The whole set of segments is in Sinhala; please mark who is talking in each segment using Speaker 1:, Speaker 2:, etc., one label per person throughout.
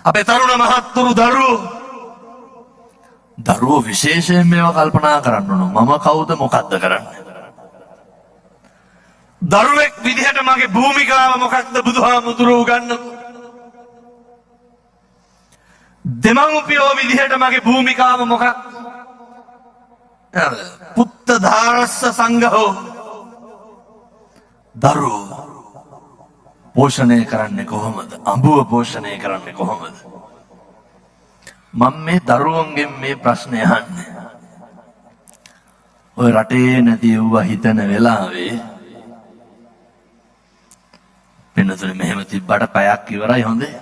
Speaker 1: අපේ තරුණ මහත්තුරු දරුවෝ විශේෂයෙන් මේවා කල්පනා කරන්න ඕන. මම කවුද මොකද්ද කරන්නේ? දරුවෙක් විදිහට මගේ භූමිකාව මොකක්ද බුදුහාමුදුරුවෝ උගන්වපු? දෙමව්පියෝ විදිහට මගේ භූමිකාව මොකක්ද? පුත්ත ධාරස්ස සංඝෝ. දරුවෝ පෝෂණය කරන්නේ කොහොමද? අඹුව පෝෂණය කරන්නේ කොහොමද? මම මේ දරුවන්ගෙන් මේ ප්‍රශ්නේ අහන්නේ. ඔය රටේ නැති වුණා හිතන වෙලාවේ වෙනතුනේ මෙහෙම තිබ්බට පැයක් ඉවරයි හොඳේ.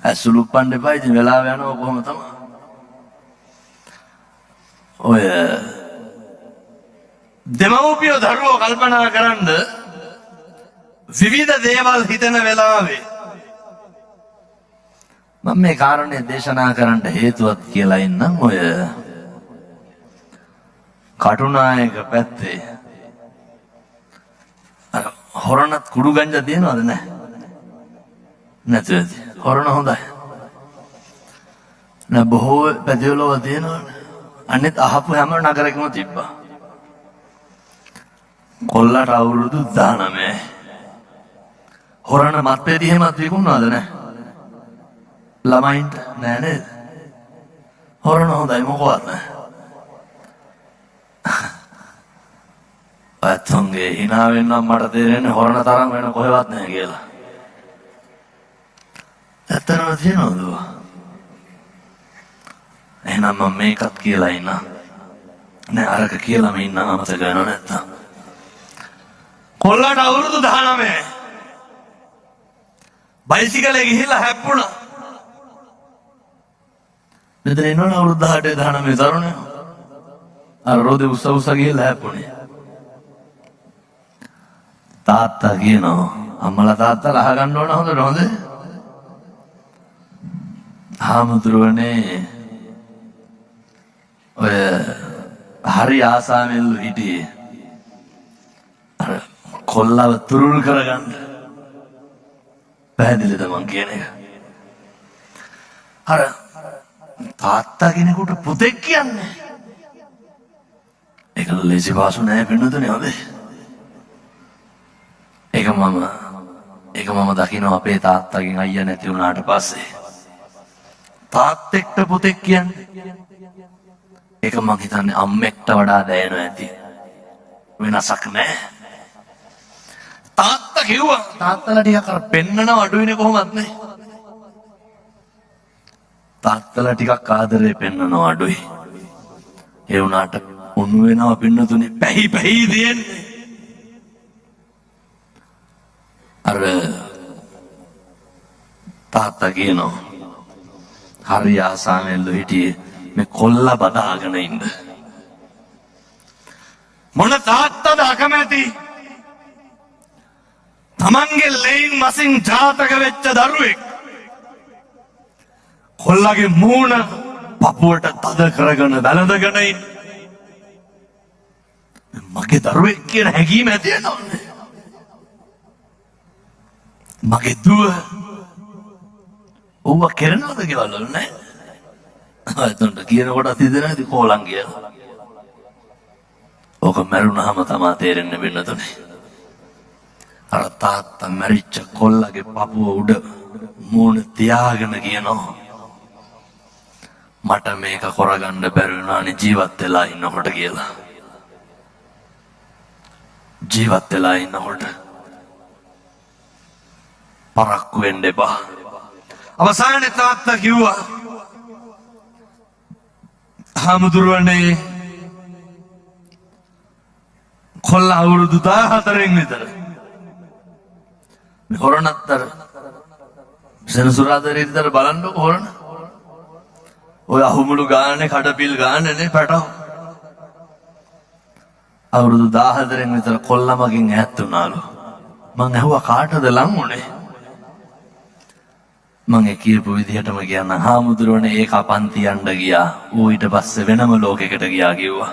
Speaker 1: ඇසුළු පණ්ඩ එපා ඉතින් වෙලාව යනවා කොහොම තමයි. ඔය දෙමව්පියෝ දරුවෝ කල්පනා කරන්ද විවිධ දේවල් හිතන වෙලාවේ මම මේ කාරණේ දේශනා කරන්න හේතුවක් කියලා ඉන්නම්. ඔය කටුනායක පැත්තේ අර හොරණත් කුඩු ගංජා තියෙනවද නැහැ? නැතුවද? හොරණ හොඳයි. නෑ බොහෝ පැතිවලව තියෙනවනේ. අනිත් අහපු හැම නගරකම තිබ්බා. කොල්ලට අවුරුදු 19. හොරණ මත්පැටි එහෙමත් විකුණනවද නැහැ? ළමයින්ට නෑ නේද? හොරණ හොඳයි මොකවත් නෑ. අත්ංගේ hina වෙන්නම් මට තේරෙන්නේ හොරණ තරම් වෙන කොහෙවත් නැහැ කියලා. ඇත්තටම තියෙනවද? එහෙනම් මම මේකත් කියලා ඉන්න. නෑ අරක කියලාම ඉන්න අමතක වෙනව නැත්තම්. කොල්ලට අවුරුදු 19. බයිසිකලේ ගිහිල්ලා හැප්පුණා. මෙතන ඉන්නවනේ අවුරුදු 18 19 තරුණයෝ. අර රෝදේ උස්ස ගිහිල්ලා හැප්පුණේ. තාත්තා කියනවා අම්මලා තාත්තලා අහගන්න ඕන හොඳට හොඳේ. හාමුදුරුවනේ ඔය හරි ආසාවෙල්ලු හිටියේ අර කොල්ලව තුරුල් කරගන්න. පැහැදිලිද මං කියන එක? අර තාත්තා කෙනෙකුට පුතෙක් කියන්නේ ඒක ලේසි පාසු නෑ පින්නතුනේ හොඳේ. ඒක මම දකිනවා අපේ තාත්තගෙන් අයියා නැති වුණාට පස්සේ තාත්තෙක්ට පුතෙක් කියන්නේ ඒක මං හිතන්නේ අම්මෙක්ට වඩා දැනෙනවා ඇති. වෙනසක් නැහැ. තාත්තා කිව්වා තාත්තලා ටිකක් අර පෙන්නන අඩුයිනේ කොහොමත් නේ. තාත්තලා ටිකක් ආදරේ පෙන්නන අඩුයි. ඒ වුණාට උණු වෙනවා පින්නතුනේ පැහි දෙන්නේ. අර තාත්තා කියනවා හරි ආසාවෙන්ලු හිටියේ මේ කොල්ල බදාගෙන ඉන්න. මොන තාත්තද අකමැති තමන්ගේ ලෙයින් මසින් ජාතක වෙච්ච දරුවෙක් කොල්ලගේ මූණ පපුවට තද කරගෙන වැළඳගෙන ඉන්න. මගේ දරුවෙක් කියන හැඟීම ඇති වෙනවනේ. මගේ දුව ඔව්ව කරනවද කියලා නෑ. එතනට කියනකොට හිතෙනවා ඉතින් කොලන් කියලා. ඕක මරුණාම තමයි තේරෙන්නේ වෙන්නතුනේ. අර තාත්තා මරිච්ච කොල්ලගේ පපුව උඩ මූණ තියාගෙන කියනවා මට මේක කරගන්න බැරි වුණානේ ජීවත් වෙලා ඉන්නකොට කියලා. ජීවත් වෙලා ඉන්නකොට පරක්කු වෙන්න එපා. අවසානයේ තාත්තා කිව්වා හාමුදුරුවනේ කොල්ල අවුරුදු 14න් විතර මේ හොරණත්තර සෙනසුරාදාරේ විතර බලන්නකො හොරණ ඔය අහුමුළු ගානේ කඩපිල් ගානේනේ පැටව අවුරුදු 14න් විතර කොල්ලමකින් ඈත් වුණාලු. මං ඇහුවා කාටද ලං උනේ? මං ඒ කියපු විදිහටම කියන්න හාමුදුරුවනේ ඒක අපන්ති යන්න ගියා. ඌ ඊට පස්සේ වෙනම ලෝකයකට ගියා කිව්වා.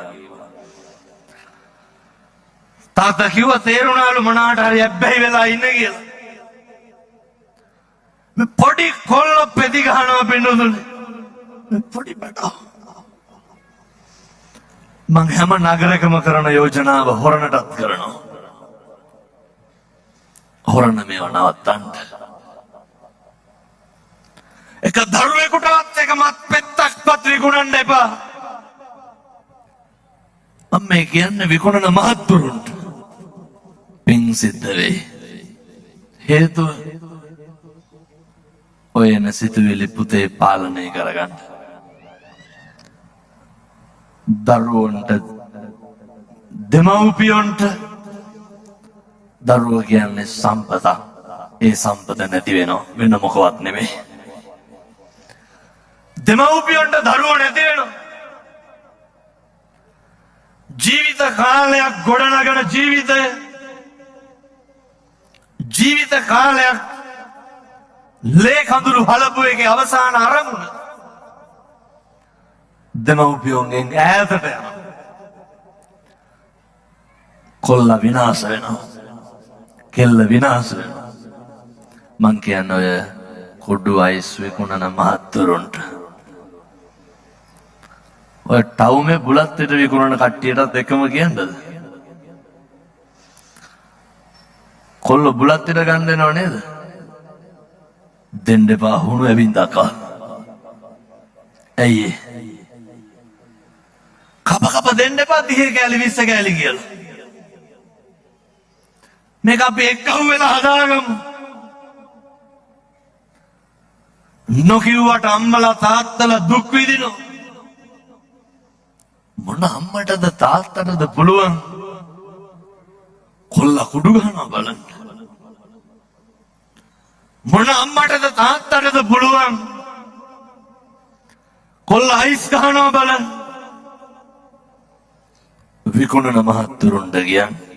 Speaker 1: තාත්තා කිව්වා තේරුණාලු මොනාට හරි ඇබ්බැහි වෙලා ඉන්න කියලා. මේ පොඩි කොල්ල පෙති ගහනවා පින්නතුනේ. පොඩි බඩ. මං හැම නගරකම කරන යෝජනාව හොරණටත් කරනවා. හොරණ මේව නවත්තන්න. එක දරුවෙකුටවත් එක මත් පෙත්තක්වත් විකුණන්න එපා. මම මේ කියන්නේ විකුණන මහත්තුරුන්ට පින් සිද්ධ වෙයි. හේතුව ඔය එන සිතුවිලි පුතේ පාලනය කරගන්න. දරුවන්ට දෙමව්පියන්ට දරුවෝ කියන්නේ සම්පත. ඒ සම්පත නැති වෙනවා වෙන මොකවත් නෙමෙයි. දෙමව්පියන්ට දරුවෝ නැති වෙනවා. ජීවිත කාලයක් ගොඩනගන ජීවිත කාලයක් ලේ කඳුළු හලපු එකේ අවසාන අරමුණ දෙමව්පියන්ගෙන් ඈතට යනවා. කොල්ල විනාශ වෙනවා. කෙල්ල විනාශ වෙනවා. මං කියන්නේ ඔය කුඩු අයිස් විකුණන මහත්තුරුන්ට ඔය ටවුමේ බුලත් පිට විකුණන කට්ටියටත් එකම කියන්නද? කොල්ල බුලත් පිට ගන්න දෙනව නේද? දෙන්න එපා හුණු ඇවින්දකා. ඇයි කප දෙන්න එපා 30 කෑලි 20 කෑලි කියලා. මේක අපි එක්කහුව වෙලා හදාගමු. නොකියුවට අම්මලා තාත්තලා දුක් විඳිනවා. මොන අම්මටද තාත්තටද පුළුවන් කොල්ල කුඩු ගහනවා බලන්න. මොන අම්මටද තාත්තටද පුළුවන් කොල්ල අයිස් ගහනවා බලන්න. විකුණන මහත්තුරුන්ට කියන්නේ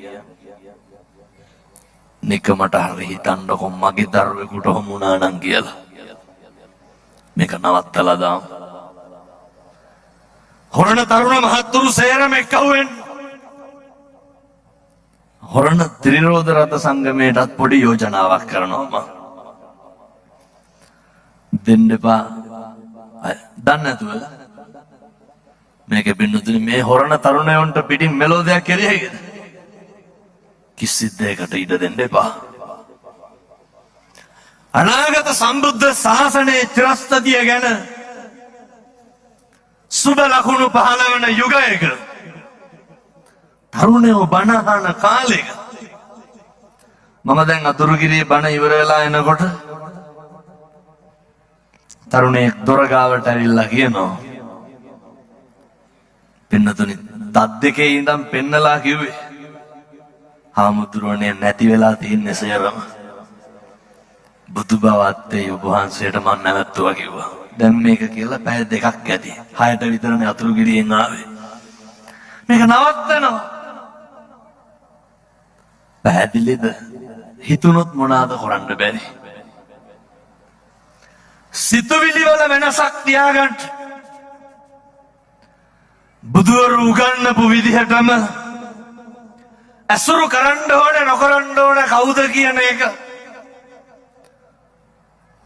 Speaker 1: නිකමට හරි හිතන්නකො මගේ දරුවෙකුට හමුණා නම් කියලා. මේක නවත්තලා දාමු. හොරණ තරුණ මහත්තුරු සේරම එක්කවෙන්න. හොරණ ත්‍රිරෝධ රථ සංගමයටත් පොඩි යෝජනාවක් කරනවා මම. දෙන්න එපා. දන්නේ නැතුව මේක බින්දුතුනි මේ හොරණ තරුණයන්ට පිටින් මෙලෝදයක් කෙරෙයිද? කිසි දෙයකට ඉඩ දෙන්න එපා. අනාගත සම්බුද්ධ ශාසනයේ ත්‍රිස්තතිය ගැන සුබ ලකුණු පහළ වන යුගයක තරුණයෝ බණ අහන කාලෙක මම දැන් අතුරුගිරියේ බණ ඉවර වෙලා එනකොට තරුණයෙක් දොර ගාවට ඇවිල්ලා කියනවා පින්නතුනි දත් දෙකේ ඉඳන් පෙන්නලා කිව්වේ හාමුදුරුවනේ නැති වෙලා තින්නේ සේරම බුදු බවත් ඒ ඔබ වහන්සේට මම නැවතුවා කිව්වා. දැන් මේක කියලා පැය දෙකක් ඇති. 6ට විතරනේ අතුරුගිරියෙන් ආවේ. මේක නවත්තනවා. පැහැදිලිද? හිතුනොත් මොනවාද කරන්න බැරි. සිතුවිලි වල වෙනසක් තියාගන්න. බුදුවරු උගන්වපු විදිහටම අසුරු කරන්න ඕනේ නොකරන්න ඕනේ කවුද කියන එක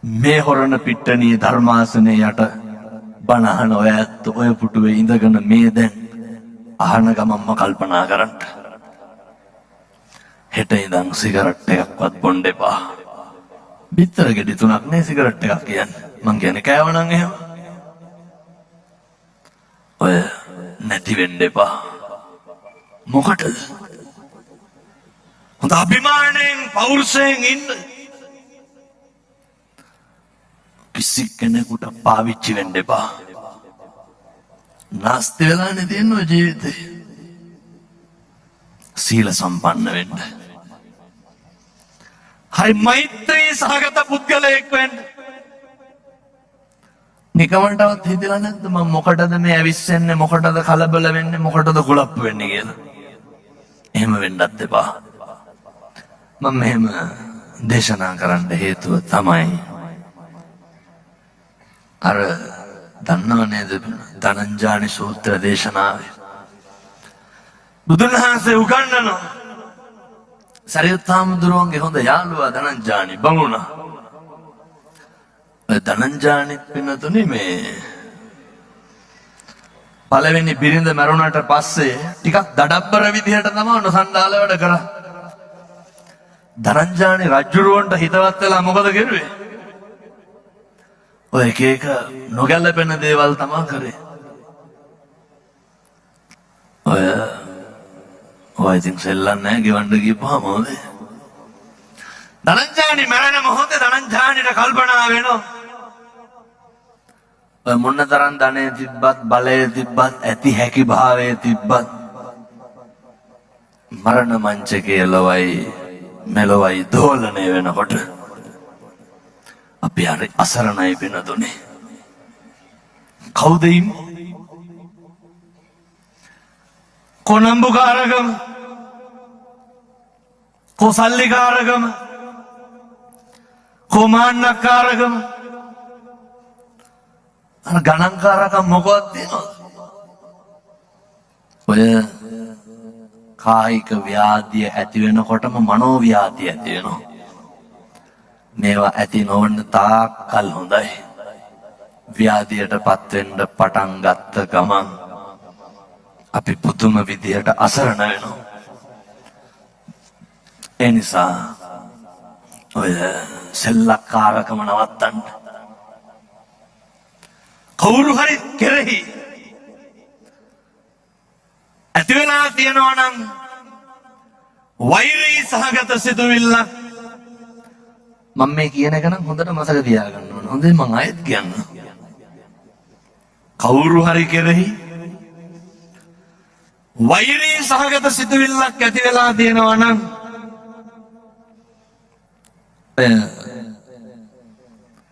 Speaker 1: මේ හොරණ පිට්ටනියේ ධර්මාසනයේ යට බණ අහන ඔය ඇත්ත ඔය පුටුවේ ඉඳගෙන මේ දැන් අහන ගමන්ම කල්පනා කරන්න. හෙට ඉඳන් සිගරට් එකක්වත් බොන්න එපා. බිත්තර ගෙඩි 3ක් නේ සිගරට් එකක් කියන්නේ. මං කියන්නේ කෑවනම් එහෙම. ඔය නැති වෙන්න එපා. මොකටද? හොඳ අභිමාණයෙන් පෞරුෂයෙන් ඉන්න. කිසි කෙනෙකුට පාවිච්චි වෙන්න එපා. නාස්ති වෙලානේ තියෙන්නේ ජීවිතේ. සීල සම්පන්න වෙන්න. හරි මෛත්‍රී සහගත පුද්ගලයෙක් වෙන්න. නිකමටවත් හිතලා නැද්ද මම මොකටද මේ ඇවිස්සෙන්නේ මොකටද කලබල වෙන්නේ මොකටද කුලප්පු වෙන්නේ කියලා. එහෙම වෙන්නත් එපා. මම මෙහෙම දේශනා කරන්න හේතුව තමයි අර දන්නව නේද ධනංජානි සූත්‍ර දේශනාවේ බුදුන් වහන්සේ උගන්වනවා සරියුත් හාමුදුරුවන්ගේ හොඳ යාළුවා ධනංජානි බමුණා ධනංජානිත් පින්නතුනි මේ පළවෙනි බිරිඳ මරුණාට පස්සේ ටිකක් දඩබ්බර විදිහට තමයි නොසන්ඩාල වැඩ කරා. ධනංජානි රජුරවන්ට හිතවත් වෙලා මොකද කරුවේ? ඔය එක එක නොගැලපෙන දේවල් තමයි කරේ. ඔය ඉතින් සෙල්ලන්නේ ගෙවන්න ගියපුවාම හොඳේ. ධනංජානි මරණ මොහොතේ ධනංජානිට කල්පනා වෙනවා. ඔය මොන තරම් ධනෙ තිබ්බත් බලය තිබ්බත් ඇති හැකි භාවයේ තිබ්බත් මරණ මංචකයේ ලොවයි මෙලොවයි දෝලණය වෙනකොට අපි හරි අසරණයි වෙනතුනේ. කවුද ඉන්නේ? කොනම්බුකාරකම, කොසල්ලිකාරකම, කොමාන්නකාරකම, අර ගණන්කාරකම් මොකවත් තියෙනවද? ඔය කායික ව්‍යාධිය ඇති වෙනකොටම මනෝව්‍යාධිය ඇති වෙනවා. මේවා ඇති නොවන තාක්කල් හොඳයි. ව්‍යාධියටපත් වෙන්න පටන් ගත්ත ගමන් අපි පුදුම විදියට අසරණ වෙනවා. ඒ නිසා ඔය සෙල්ලක්කාරකම නවත්තන්න. කවුරු හරි කෙරෙහි ඇති වෙලා තියෙනවා නම් වෛරී සහගත සිතුවිල්ලක්, මම මේ කියන එක නම් හොඳට මතක තියාගන්න ඕන. හොඳේ මම ආයෙත් කියන්න. කවුරු හරි කෙරෙහි වෛරී සහගත සිතුවිල්ලක් ඇති වෙලා තියෙනවා නම්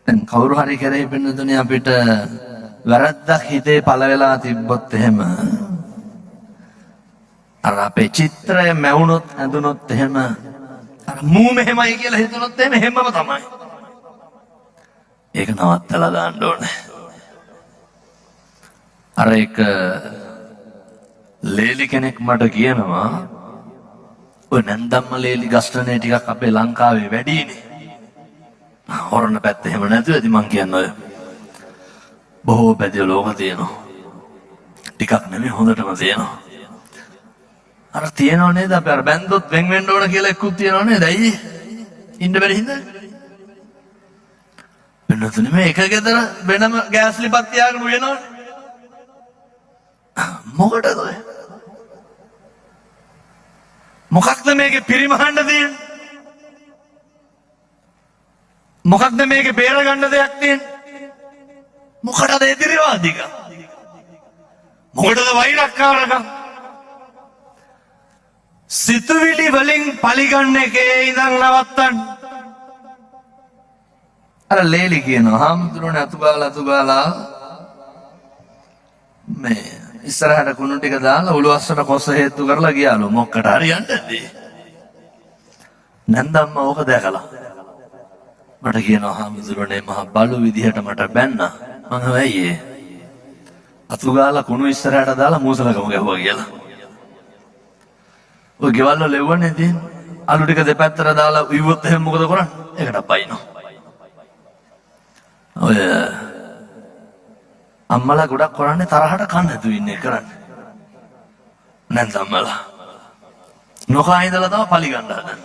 Speaker 1: දැන් කවුරු හරි කෙරෙහි පින්නතුනේ අපිට වැරද්දක් හිතේ පළ වෙලා තිබ්බොත් එහෙම අර අපේ චිත්‍රය මැවුනොත් ඇඳුනොත් එහෙම අර මූ මෙහෙමයි කියලා හිතුනොත් එහෙම හැමම තමයි. ඒක නවත්තලා දාන්න ඕනේ. අර එක ලේලි කෙනෙක් මට කියනවා ඔය නැන්දම්ම ලේලි ගස්ඨනේ ටිකක් අපේ ලංකාවේ වැඩිනේ. හොරණ පැත්ත එහෙම නැතුව ඉතින් මං කියන්නේ ඔය බොහෝ පැති ලෝක තියෙනවා. ටිකක් නෙමෙයි හොඳටම තියෙනවා. අර තියෙනව නේද අපි අර බැන්දොත් වෙන් වෙන්න ඕන කියලා එක්කුත් තියෙනව නේද? ඇයි ඉන්න බැරි හින්දා? වෙනතුනේ මේ එක ගෙදර වෙනම ගෑස් ලිපක් තියාගෙන උයනවනේ. මොකටද ඔය? මොකක්ද මේකේ පිරිමහන්න තියෙන්නේ? මොකක්ද මේකේ බේරගන්න දෙයක් තියෙන්නේ? මොකටද එදිරිවාදිකම්? මොකටද වෛරක්කාරකම්? සිතුවිලි වලින් පලිගන්න එකේ ඉඳන් නවත්තන්න. අර ලේලි කියනවා හාමුදුරනේ අතුගාලා මේ ඉස්සරහට කුණු ටික දාලා උළුවස්සට කොස්ස හේතු කරලා ගියාලු. මොක්කට හරියන්නේද? නැන්දම්ම ඕක දැකලා මට කියනවා හාමුදුරනේ මහ බලු විදිහට මට බැන්නා. මම වෙයි අතුගාලා කුණු ඉස්සරහට දාලා මූසලකම ගැහුවා කියලා. ඔය ගෙවල් වල ලෙව්වන්නේ තියෙන්නේ. අලු ටික දෙපැත්තට දාලා ඉවුවොත් එහෙම මොකද කරන්නේ? ඒකට පයින්නවා. ඔය අම්මලා ගොඩක් කරන්නේ තරහට කන්න නැතුව ඉන්නේ කරන්නේ. නැන්ද අම්මලා. නොකා ඉඳලා තමයි පලි ගන්න හදන්නේ.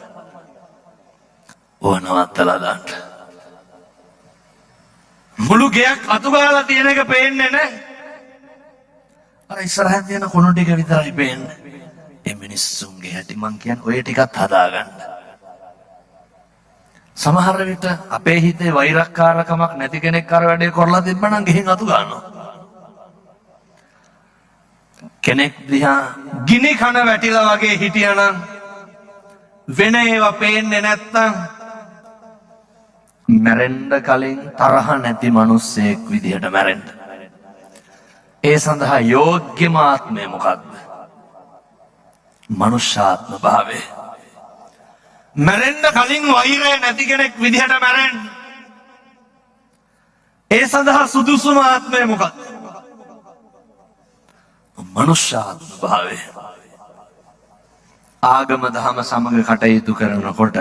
Speaker 1: ඕන නවත්තලා දාන්න. මුළු ගෙයක් අතුගාලා තියෙන එක පේන්නේ නැහැ. අර ඉස්සරහින් තියෙන කුණු ටික විතරයි පේන්නේ. ඒ මිනිස්සුන්ගේ හැටි මං කියන්නේ ඔය ටිකත් හදාගන්න. සමහර විට අපේ හිතේ වෛරක්කාරකමක් නැති කෙනෙක් අර වැඩේ කරලා තිබ්බනම් ගිහින් අතු ගන්නවා. කෙනෙක් දිහා ගිනි කන වැටිලා වගේ හිටියානම් වෙන ඒවා පේන්නේ නැත්තම් මැරෙන්න කලින් තරහ නැති මිනිස්සෙක් විදිහට මැරෙන්න. ඒ සඳහා යෝග්‍යම ආත්මය මොකක්ද? මනුෂ්‍යාත්ම භාවය. මැරෙන්න කලින් වෛරය නැති කෙනෙක් විදිහට මැරෙන්න. ඒ සඳහා සුදුසුම ආත්මය මොකක්ද? මනුෂ්‍යාත්ම භාවය. ආගම දහම සමග කටයුතු කරනකොට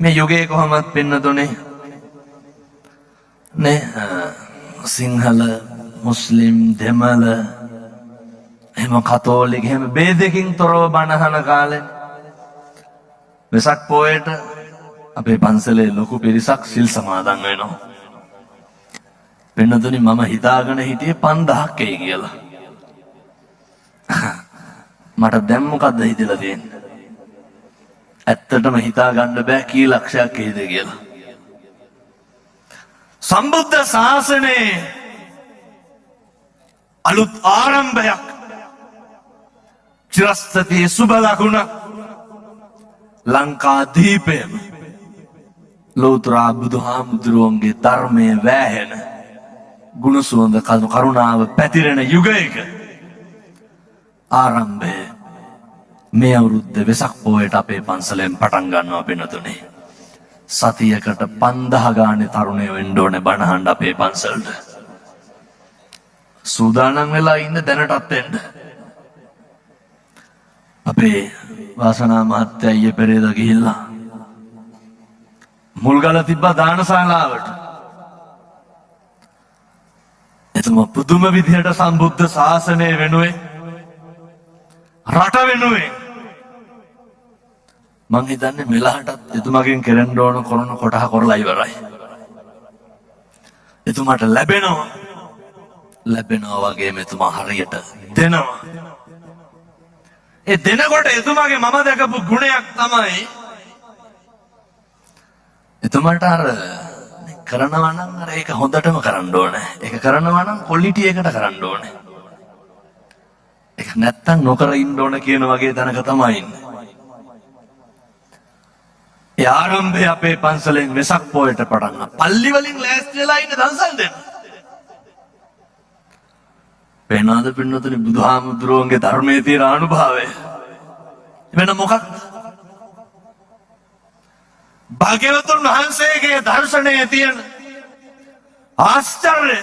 Speaker 1: මේ යුගයේ කොහොමත් පින්නතුනේ නේ සිංහල මුස්ලිම් දෙමළ එහෙම කතෝලික එහෙම ભેදකින් තොරව බණහන කාලේ වෙසක් පොයට අපේ පන්සලේ ලොකු පිරිසක් සිල් සමාදන් වෙනවා. වෙනතුනි මම හිතාගෙන හිටියේ 5000ක් එයි කියලා. මට දැන් මොකද්ද හිතලා තියෙන්නේ? ඇත්තටම හිතා ගන්න බෑ කී ලක්ෂයක් එයිද කියලා. සම්බුද්ධ ශාසනයේ අලුත් ආරම්භයක් චිරස්ථිතී සුබ ලකුණ ලංකාදීපයම ලෝතර බුදුහාමුදුරුවන්ගේ ධර්මයේ වැහෙන ගුණ සුවඳ කරුණාව පැතිරෙන යුගයක ආරම්භය මේ අවුරුද්ද වෙසක් පොයට අපේ පන්සලෙන් පටන් ගන්නවා පින්නතුනේ. සතියකට 5000 ගානේ තරුණයෝ එන්න ඕනේ බණහඬ අපේ පන්සලට. සූදානම් වෙලා ඉන්න දැනටත් එන්න. අපේ වාසනා මහත්තයා ඊයේ පෙරේදා ගිහිල්ලා මුල්ගල තිබ්බා දානශාලාවට. එතුමා පුදුම විදිහට සම්බුද්ධ ශාසනය වෙනුවෙන් රට වෙනුවෙන් මං හිතන්නේ මෙලහටත් එතුමාගෙන් කෙරෙන්න ඕන කරන කොටහ කරලා ඉවරයි. එතුමාට ලැබෙනවා වගේම එතුමා හරියට දෙනවා. ඒ දෙනකොට එතුමාගේ මම දැකපු ගුණයක් තමයි එතුමාට අර කරනවා නම් අර ඒක හොඳටම කරන්න ඕනේ. ඒක කරනවා නම් ක්වොලිටි එකට කරන්න ඕනේ. ඒක නැත්තම් නොකර ඉන්න ඕන කියන වගේ තැනක තමයි ඉන්නේ. ඒ ආරම්භය අපේ පන්සලෙන් වෙසක් පොයට පටන් ගන්න. පල්ලි වලින් ලෑස්ති වෙලා ඉන්න දන්සල් දෙන්න. වෙනවාද පින්නතුනි බුදුහාමුදුරුවන්ගේ ධර්මයේ තියෙන අනුභවය. වෙන මොකක්ද? භාග්‍යවතුන් වහන්සේගේ දර්ශනයේ තියෙන ආශ්චර්ය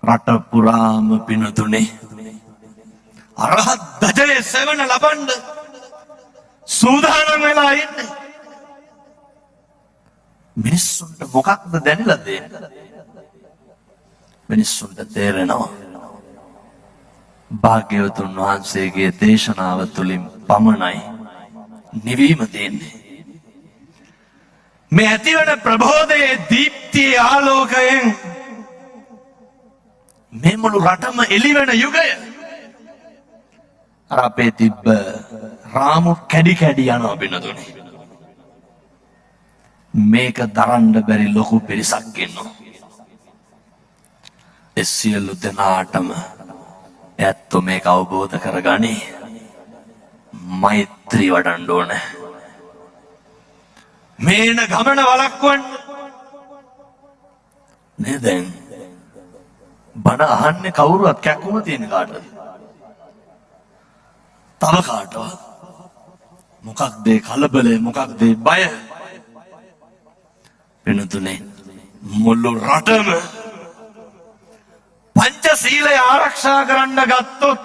Speaker 1: රට පුරාම පින්නතුනේ අරහත් ධජයේ සෙවණ ලබන්න සූදානම් වෙලා ඉන්නේ. මිනිස්සුන්ට මොකක්ද දැනලා දෙන්නේ? මිනිස්සුන්ට තේරෙනවා භාග්‍යවතුන් වහන්සේගේ දේශනාව තුළින් පමණයි නිවීම තියෙන්නේ. මේ ඇතිවන ප්‍රබෝධයේ දීප්තියේ ආලෝකයෙන් මේ මුළු රටම එළිවෙන යුගය අර අපේ තිබ්බ රාමු කැඩි කැඩි යනවා පින්නතුනේ. මේක දරන්න බැරි ලොකු පිරිසක් ඉන්නවා. ඒ සියලු දෙනාටම ඇත්තෝ මේක අවබෝධ කරගනි. මෛත්‍රී වඩන්න ඕනේ. මේන ගමන වළක්වන්න නේ. දැන් බණ අහන්නේ කවුරුවත් කැක්කුම තියෙන කාටද? තව කාටවත්? මොකක්ද කලබලය? මොකක්ද බය? වෙනතුනේ මුළු රටම පංචශීලය ආරක්ෂා කරන්න ගත්තොත්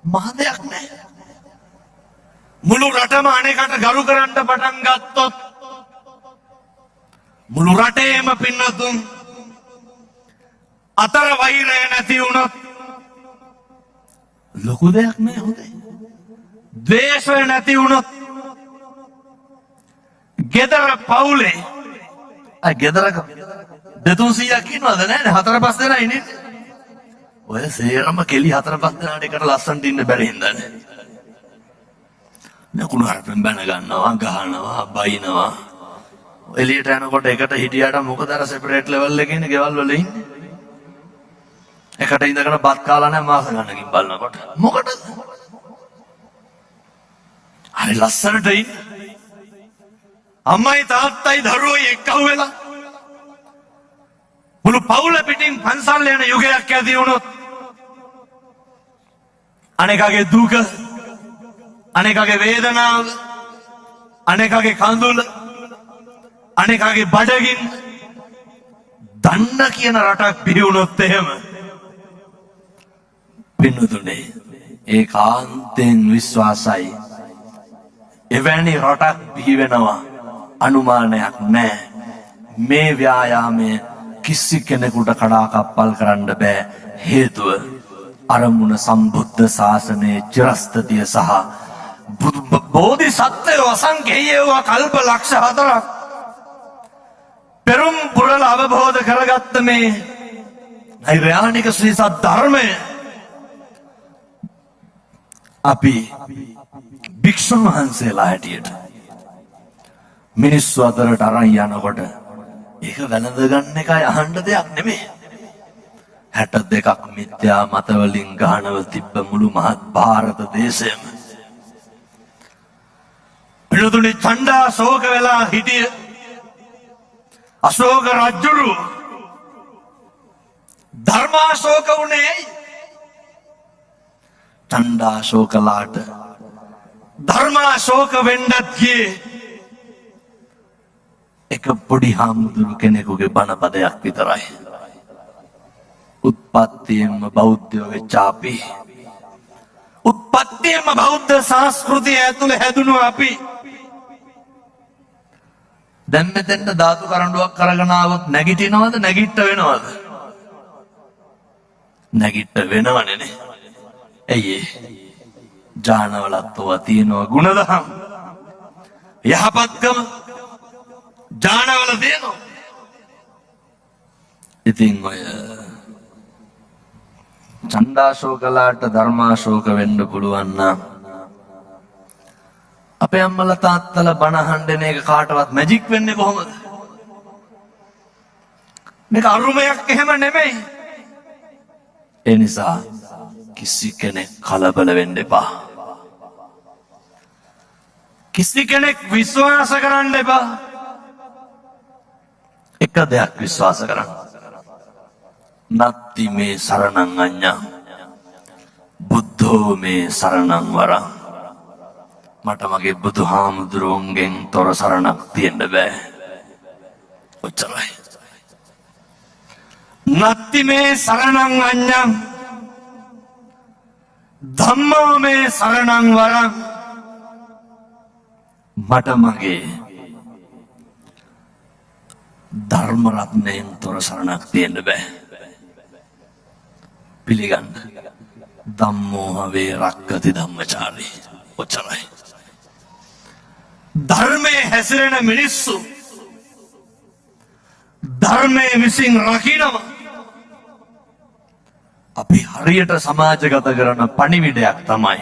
Speaker 1: මහ දෙයක් නෑ. මුළු රටම අනෙකට ගරු කරන්න පටන් ගත්තොත් මුළු රටේම පින්නතුන් අතර වෛරය නැති වුණොත් ලොකු දෙයක් නෑ. හොඳයි. ද්වේෂය නැති වුණොත් ගෙදර පවුලේ ගෙදරක 200ක් ඉන්නවද? නෑනේ. 4-5 දෙනා ඉන්නේ. ඔය සේරම කෙලි 4-5 දෙනාට එකට ලස්සනට ඉන්න බැරි හින්දානේ. නකුණු හරපෙන් බැන ගන්නවා, ගහනවා, බයිනවා. එළියට යනකොට එකට හිටියට මොකද අර සෙපරේට් ලෙවල් එකේ ඉන්නේ ගෙවල් වල ඉන්නේ. එකට ඉඳගෙන බත් කාලා නැහැ මාස ගන්නකින් බලනකොට. මොකටද? හරි ලස්සනට ඉන්න. අම්මයි තාත්තයි දරුවෝයි එක්කව වෙලා මුළු පවුල පිටින් පන්සල් යන යුගයක් ඇති වුණොත් අනේකගේ දුක, අනේකගේ වේදනාව, අනේකගේ කඳුල, අනේකගේ බඩගින්න දන්න කියන රටක් බිහි වුණොත් එහෙම පින්නතුනේ ඒකාන්තයෙන් විශ්වාසයි එවැනි රටක් බිහි වෙනවා අනුමානයක් නැහැ. මේ ව්‍යායාමයේ කිසි කෙනෙකුට කඩාකප්පල් කරන්න බෑ. හේතුව අරමුණ සම්බුද්ධ ශාසනයේ චිරස්ථිතිය සහ බෝධිසත්වයෝ අසංඛේයව කල්ප ලක්ෂ 4ක් පෙරම් පුරල අවබෝධ කරගත්ත මේ නෛර්යානික ශ්‍රී සත්‍ය ධර්මය අපි භික්ෂුන් වහන්සේලා හැටියට මිනිස්සු අතරට අරන් යනකොට ඒක වැළඳ ගන්න එකයි අහන්න දෙයක් නෙමෙයි. 62ක් මිත්‍යා මතවලින් ගානව තිබ්බ මුළු මහත් ಭಾರತ දේශයම පිළිතුරු ඡණ්ඩා ශෝක වෙලා හිටිය අශෝක රජුරු ධර්මාශෝක වුණේ ඡණ්ඩාශෝකලාට ධර්මාශෝක වෙන්නත් ගියේ එක පොඩි හාමුදුරු කෙනෙකුගේ බණ පදයක් විතරයි. උත්පත්තියෙන්ම බෞද්ධයෝ වෙච්ච අපි, උත්පත්තියෙන්ම බෞද්ධ සංස්කෘතිය ඇතුළේ හැදුණු අපි දැන් මෙතෙන්ට ධාතු කරඬුවක් කරගෙන ආවොත් නැගිටිනවද නැගිට වෙනවද? නැගිට වෙනවනේ නේ. ඇයි ජානවලත් ඔවා තියෙනවා ගුණදහම් යහපත්කම ජානවල තියෙනවා. ඉතින් ඔය ඡණ්ඩාශෝකලාට ධර්මාශෝක වෙන්න පුළුවන් නම් අපේ අම්මලා තාත්තලා බණ අහන්න එක කාටවත් මැජික් වෙන්නේ කොහොමද? මේක අරුමයක් එහෙම නෙමෙයි. ඒ නිසා කිසි කෙනෙක් කලබල වෙන්න එපා. කිසි කෙනෙක් විශ්වාස කරන්න එපා. එක දෙයක් විශ්වාස කරන්න. නත්ති මේ සරණං අඤ්ඤං බුද්ධෝ මේ සරණං වරං. මට මගේ බුදුහාමුදුරුවන්ගෙන් තොර සරණක් තියෙන්න බෑ. ඔච්චරයි. නත්ති මේ සරණං අඤ්ඤං ධම්මෝ මේ සරණං වරං. මට මගේ ධර්ම රත්නයෙන් තොර සරණක් තියෙන්න බෑ. පිළිගන්න. ධම්මෝ වේ රක්කති ධම්මචාරී. ඔච්චරයි. ධර්මයේ හැසිරෙන මිනිස්සු ධර්මයේ විසින් රකින්නවා. අපි හරියට සමාජගත කරන පණිවිඩයක් තමයි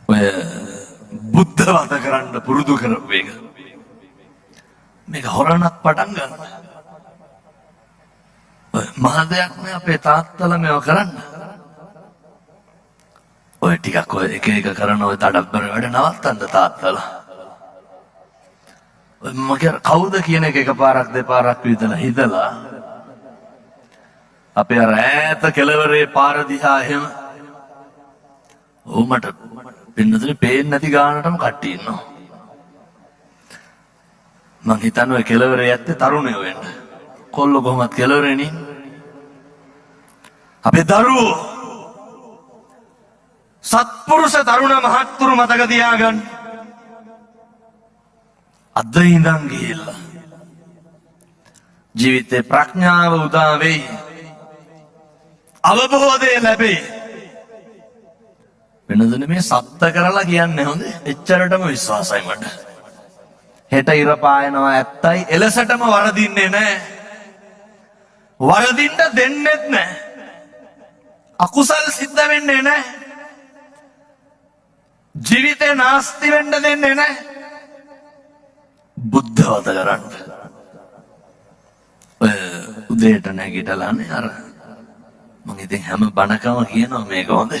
Speaker 1: ඔය බුද්ධවත කරන්න පුරුදු කරපු එක. මේක හොරණක් පටන් ගන්න. ඔය මහ දෙයක් නෑ අපේ තාත්තලා මේව කරන්න. ඔය ටිකක් ඔය එක එක කරන ඔය තඩබ්බර වැඩ නවත්තන්න තාත්තලා. ඔය මගේ කවුද කියන එක එකපාරක් දෙපාරක් විතර හිතලා අපේ අර ඈත කෙළවරේ පාර දිහා එහෙම මට පින්නතුනේ පේන්නේ නැති ගානටම කට්ටිය ඉන්නවා. මං හිතන්නේ ඔය කෙළවරේ ඇත්තේ තරුණයෝ වෙන්න. කොල්ලෝ කොහොමද කෙළවරේනේ? අපේ දරුවෝ සත්පුරුෂ තරුණ මහත්තුරු මතක තියාගන්න. අද ඉඳන් ගිහිල්ලා ජීවිතේ ප්‍රඥාව උදා වෙයි. අවබෝධය ලැබේ. වෙනදනේ මේ සත්‍ය කරලා කියන්නේ හොඳ. එච්චරටම විශ්වාසයි මට. හෙට ඉර පායනවා ඇත්තයි එලසටම වරදින්නේ නැහැ. වරදින්න දෙන්නෙත් නැහැ. අකුසල් සිද්ධ වෙන්නේ නැහැ. ජීවිතේ නාස්ති වෙන්න දෙන්නේ නැහැ. බුද්ධවත කරන්න. උදේට නැගිටලානේ අර මම ඉතින් හැම බණකම කියනවා මේක හොඳයි.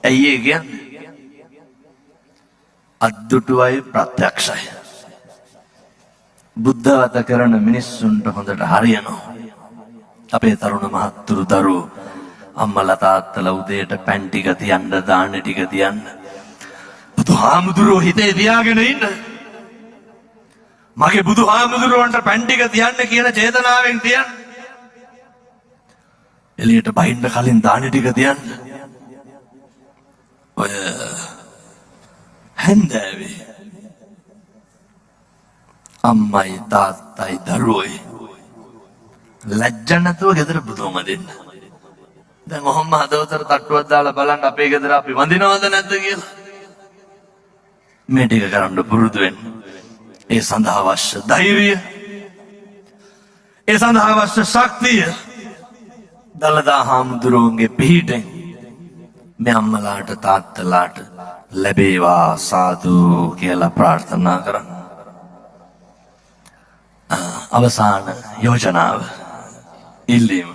Speaker 1: ඇයි ඒ කියන්නේ? අද්දුටුවයි ප්‍රත්‍යක්ෂයි. බුද්ධවත කරන මිනිස්සුන්ට හොඳට හරියනවා. අපේ තරුණ මහත්තුරු දරුවෝ අම්මලා තාත්තලා උදේට පැන් ටික තියන්න දාන්න ටික තියන්න බුදුහාමුදුරුවෝ හිතේ තියාගෙන ඉන්න. මගේ බුදුහාමුදුරුවන්ට පැන් ටික තියන්න කියන චේතනාවෙන් තියන්න. එළියට බහින්න කලින් දාන ටික තියන්න. ඔය හැන්දෑවේ අම්මයි තාත්තයි දරුවෝයි ලැජ්ජ නැතුව ගෙදර බුදුම දෙන්න. දැන් ඔහොම හදවතට තට්ටුවක් දාලා බලන්න අපේ ගෙදර අපි වඳිනවද නැද්ද කියලා. මේ ටික කරන්න පුරුදු වෙන්න. ඒ සඳහා අවශ්‍ය ධෛර්යය, ඒ සඳහා අවශ්‍ය ශක්තිය දලදා හාමුදුරුවන්ගේ පිහිටෙන් මේ අම්මලාට තාත්තලාට ලැබේවා සාදු කියලා ප්‍රාර්ථනා කරන්න. අවසාන යෝජනාව ඉල්ලීම.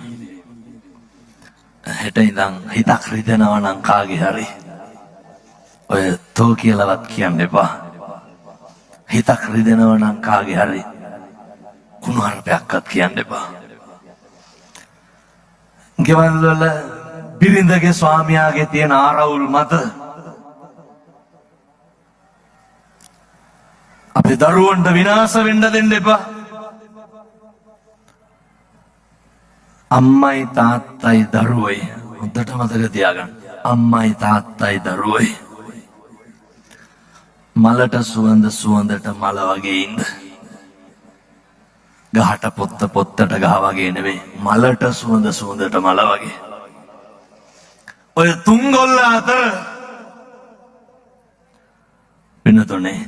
Speaker 1: හෙට ඉඳන් හිතක් රිදෙනවා නම් කාගේ හරි ඔය තෝ කියලාවත් කියන්න එපා. හිතක් රිදෙනවා නම් කාගේ හරි කුණුහරුපයක්වත් කියන්න එපා. ගෙවල් වල බිරිඳගේ ස්වාමියාගේ තියෙන ආරවුල් මත අපේ දරුවන්ට විනාශ වෙන්න දෙන්න එපා. අම්මයි තාත්තයි දරුවෝයි හොඳට මතක තියාගන්න. අම්මයි තාත්තයි දරුවෝයි මලට සුවඳ සුවඳට මල වගේ ඉන්න. ගහට පොත්ත පොත්තට ගහ වගේ නෙවෙයි, මලට සුවඳ සුවඳට මල වගේ. ඔය තුන්ගොල්ල අතර වෙනතුනේ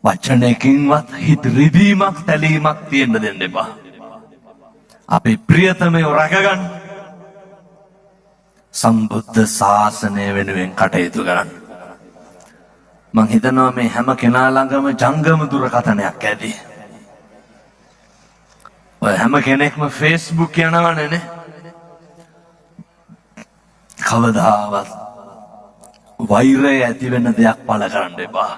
Speaker 1: වචනයකින්වත් හිත රිදීමක් තැලීමක් තියෙන්න දෙන්න එපා. අපේ ප්‍රියතමයෝ රැකගන්න. සම්බුද්ධ ශාසනය වෙනුවෙන් කටයුතු කරන්න. මං හිතනවා මේ හැම කෙනා ළඟම ජංගම දුරකථනයක් ඇති. ඔය හැම කෙනෙක්ම Facebook යනවනේ නේ. කවදාවත් වෛරය ඇති වෙන දෙයක් පළ කරන්න එපා.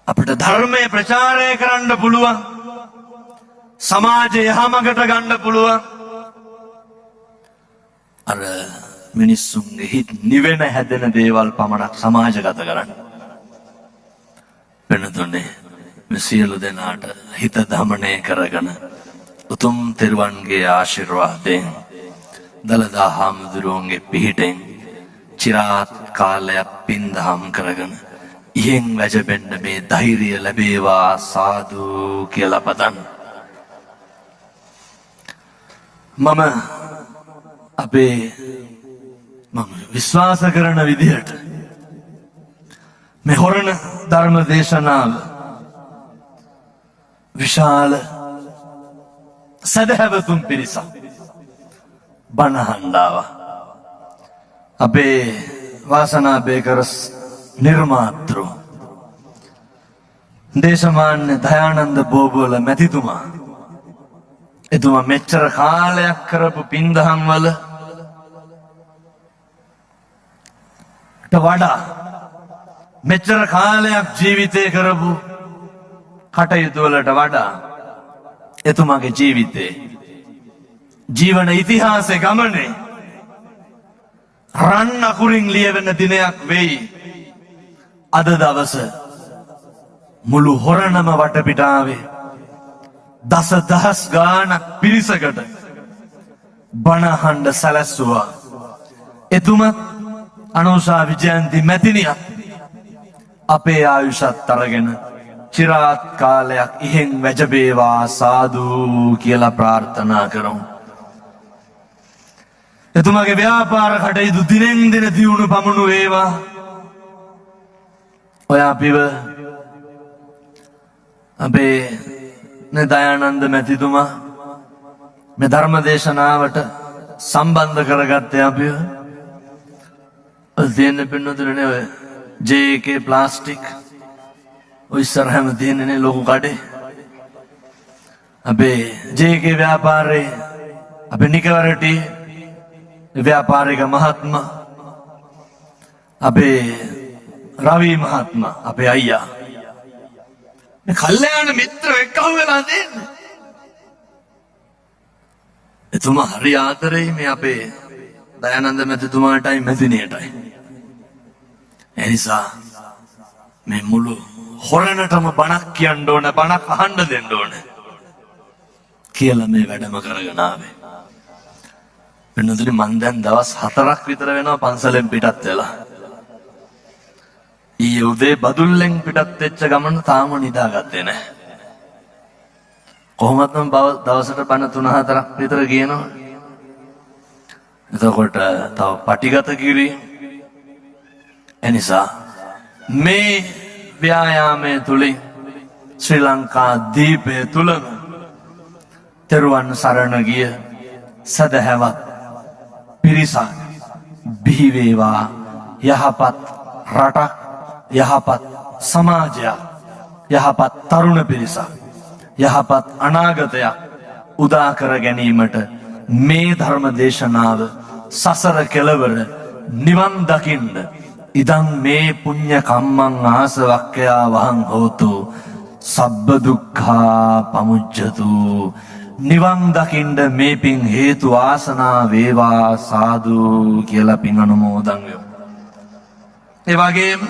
Speaker 1: අපිට ධර්මය ප්‍රචාරය කරන්න පුළුවන්. සමාජය යහමගට ගන්න පුළුවන්. අර මිනිස්සුන්ගේ හිත් නිවෙන හැදෙන දේවල් පමණක් සමාජගත කරන්න. වෙනතුනේ මේ සියලු දෙනාට හිත දමනය කරගෙන උතුම් තෙරුවන්ගේ ආශිර්වාදයෙන් දලදා හාමුදුරුවන්ගේ පිහිටෙන් චිරාත් කාලයක් පින්දහම් කරගෙන ඉහෙන් වැජබෙන්න මේ ධෛර්යය ලැබේවා සාදු කියලා පතන්න. මම විශ්වාස කරන විදිහට මේ හොරණ ධර්ම දේශනාව විශාල සදහැවතුන් පිරිසක් බණහන් ආවා. අපේ වාසනා බේකරස් නිර්මාතෘ දේශමාන්‍ය දයානන්ද බෝබෝල මැතිතුමා, එතුමා මෙච්චර කාලයක් කරපු පින්දහම් වල වඩා මෙච්චර කාලයක් ජීවිතය කරපු කටයුතු වලට වඩා එතුමාගේ ජීවිතේ ජීවන ඉතිහාසයේ ගමනේ රන් අකුරින් ලියවෙන දිනයක් වෙයි අද දවස. මුළු හොරණම වටපිටාවේ දසදහස් ගාණක් පිරිසකට බණහඬ සැලැස්සුවා. එතුමත් අනෝෂා විජයන්ති මැතිනියත් අපේ ආයුෂත් අරගෙන චිරාත් කාලයක් ඉහෙන් වැජබේවා සාදු කියලා ප්‍රාර්ථනා කරමු. එතුමාගේ ව්‍යාපාර කටයුතු දිනෙන් දින දියුණු පමුණු වේවා. ඔය අපිව අපේ දයානන්ද මැතිතුමා මේ ධර්ම දේශනාවට සම්බන්ධ කරගත්තේ අපිව. තියෙන පින්නතුනේ ඔය JK ප්ලාස්ටික් ඔය ඉස්සරහම තියෙනනේ ලොකු කඩේ. අපේ JK ව්‍යාපාරේ අපේ නිකවරටි ව්‍යාපාරික මහත්මයා, අපේ රවි මහත්මයා, අපේ අයියා මේ කල්යාණ මිත්‍ර එක්කම වෙලා දෙන්නේ. එතුමා හරි ආදරෙයි මේ අපේ දයානන්ද මැතිතුමාටයි මැතිණියටයි. එනිසා මේ මුළු හොරණටම බණක් කියන්න ඕන, බණක් අහන්න දෙන්න ඕන කියලා මේ වැඩම කරගෙන ආවේ. වෙනතුනේ මං දැන් දවස් 4ක් විතර වෙනවා පන්සලෙන් පිටත් වෙලා. ඊයේ උදේ බදුල්ලෙන් පිටත් වෙච්ච ගමන තාම නිදාගත්තේ නැහැ. කොහොමද මම දවසට බණ 3-4ක් විතර කියනවා. එතකොට තව පටිගත කිරීම. එනිසා මේ ව්‍යායාමයේ තුලින් ශ්‍රී ලංකා දීපය තුලම තෙරුවන් සරණ ගිය සදහැවත් පිරිසක් බිහි වේවා. යහපත් රටක්, යහපත් සමාජයක්, යහපත් තරුණ පිරිසක්, යහපත් අනාගතයක් උදා කර ගැනීමට මේ ධර්ම දේශනාව සසර කෙලවර නිවන් දකින්න ඉදං මේ පුඤ්ඤ කම්මං ආසවක්ඛයා වහං හෝතු සබ්බ දුක්ඛා පමුච්ඡතු. නිවන් දකින්න මේ පින් හේතු ආසනා වේවා සාදු කියලා පින් අනුමෝදන් වෙමු. ඒ වගේම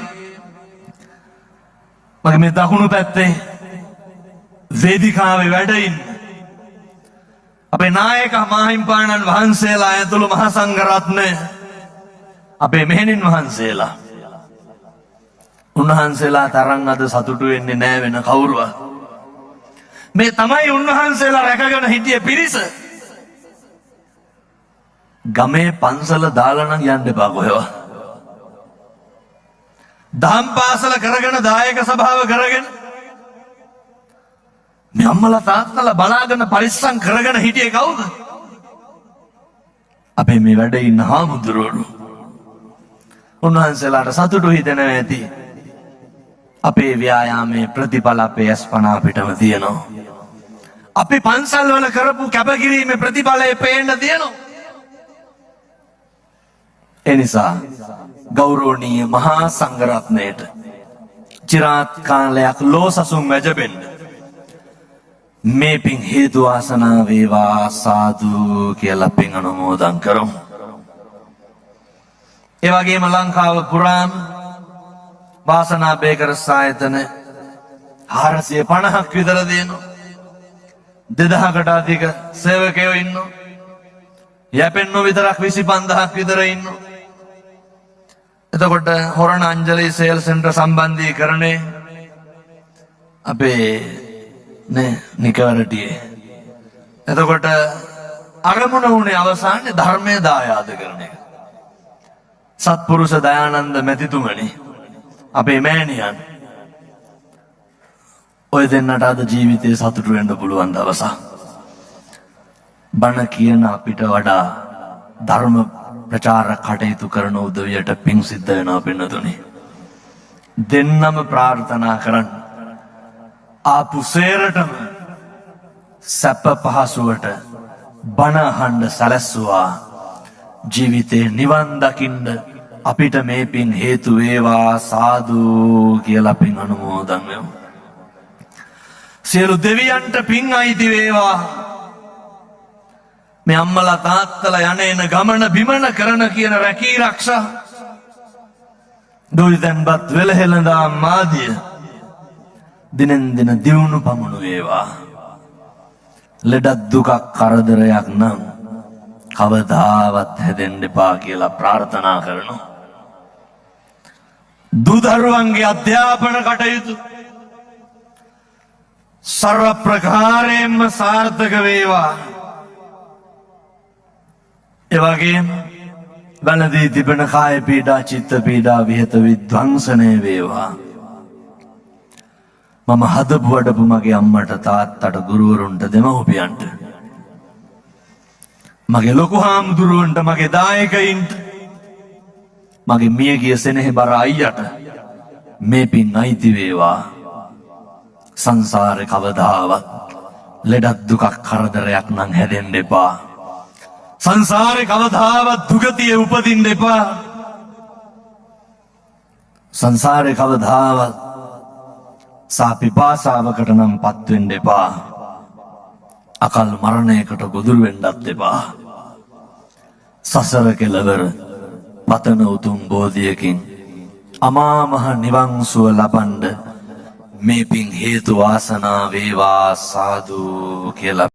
Speaker 1: මගේ මේ දකුණු පැත්තේ වේදිකාවේ වැඩ ඉන්න අපේ නායක මාහිම්පාණන් වහන්සේලා ඇතුළු මහා සංඝරත්නය, අපේ මෙහෙණින් වහන්සේලා, උන්වහන්සේලා තරම් අද සතුටු වෙන්නේ නැහැ වෙන කවුරුවත්. මේ තමයි උන්වහන්සේලා රැකගෙන හිටියේ පිරිස. ගමේ පන්සල දාලා නම් යන්න එපා කොහෙවත්. දහම් පාසල කරගෙන දායක සභාව කරගෙන මේ අම්මලා තාත්තලා බලාගෙන පරිස්සම් කරගෙන හිටියේ කවුද? අපේ මේ වැඩ ඉන්න හාමුදුරුවෝ. උන්වහන්සේලාට සතුටු හිතෙනවා ඇති. අපේ ව්‍යායාමයේ ප්‍රතිඵල අපේ අස්පනා පිටම තියෙනවා. අපි පන්සල් වල කරපු කැපකිරීමේ ප්‍රතිඵලය පේන්න තියෙනවා. එනිසා ගෞරවනීය මහා සංඝරත්නයට චිරාත් කාලයක් ලෝසසුන් වැජබෙන්න මේ පින් හේතු ආසනා වේවා සාදු කියලා පින් අනුමෝදන් කරමු. ඒ වගේම ලංකාව පුරාම වාසනා බේකර්ස් ආයතන 450ක් විතර දෙනවා. 2000කට අධික සේවකයෝ ඉන්නවා. යැපෙන්නෝ විතරක් 25000ක් විතර ඉන්නවා. එතකොට හොරණ අංජලි සේල් සෙන්ටර් සම්බන්ධීකරණේ අපේ නිකවරටියේ. එතකොට අරමුණ වුණේ අවසානයේ ධර්මයේ දායාද කරන එක. සත්පුරුෂ දයානන්ද මැතිතුමනි, අපේ මෑණියන්, ඔය දෙන්නට අද ජීවිතේ සතුටු වෙන්න පුළුවන් දවසක්. බණ කියන අපිට වඩා ධර්ම ප්‍රචාර කටයුතු කරන උදවියට පිං සිද්ධ වෙනවා පින්නතුනි. දෙන්නම ප්‍රාර්ථනා කරන්න ආපු සේරටම සැප පහසුවට බණ අහන්න සැලැස්සුවා. ජීවිතේ නිවන් දකින්න අපිට මේ පින් හේතු වේවා සාදු කියලා පින් අනුමෝදන් වෙමු. සියලු දෙවියන්ට පින් අයිති වේවා. මේ අම්මලා තාත්තලා යන එන ගමන බිමන කරන කියන රැකී රක්ෂා දොයිදන්පත් වෙලහෙළඳා මාදිය දිනෙන් දින දියුණු පමුණු වේවා. ලෙඩක් දුකක් කරදරයක් නම් කවදාවත් හැදෙන්න එපා කියලා ප්‍රාර්ථනා කරනවා. දුදරුවන්ගේ අධ්‍යාපන කටයුතු සර්ව ප්‍රකාරයෙන්ම සාර්ථක වේවා. එවැගේම වනදී තිබෙන කාය පීඩා, චිත්ත පීඩා විහෙත විද්වංසනය වේවා. මම හදපු වඩපු මගේ අම්මට, තාත්තට, ගුරුවරුන්ට, දෙමව්පියන්ට, මගේ ලොකු හාමුදුරුවන්ට, මගේ දායකයින්ට, මගේ මියගිය සෙනෙහබර අයියට මේ පින් අයිති වේවා. සංසාරේ කවදාවත් ලෙඩක් දුකක් කරදරයක් නම් හැදෙන්න එපා. සංසාරේ කවදාවත් දුගතිය උපදින්න එපා. සංසාරේ කවදාවත් සාපිපාසාවකට නම් පත් වෙන්න එපා. අකල් මරණයකට ගොදුරු වෙන්නත් එපා. සසර කෙලවර පතන උතුම් බෝධියකින් අමා මහ නිවන් සුව ලබන්න මේ පින් හේතු වාසනා වේවා සාදු කියලා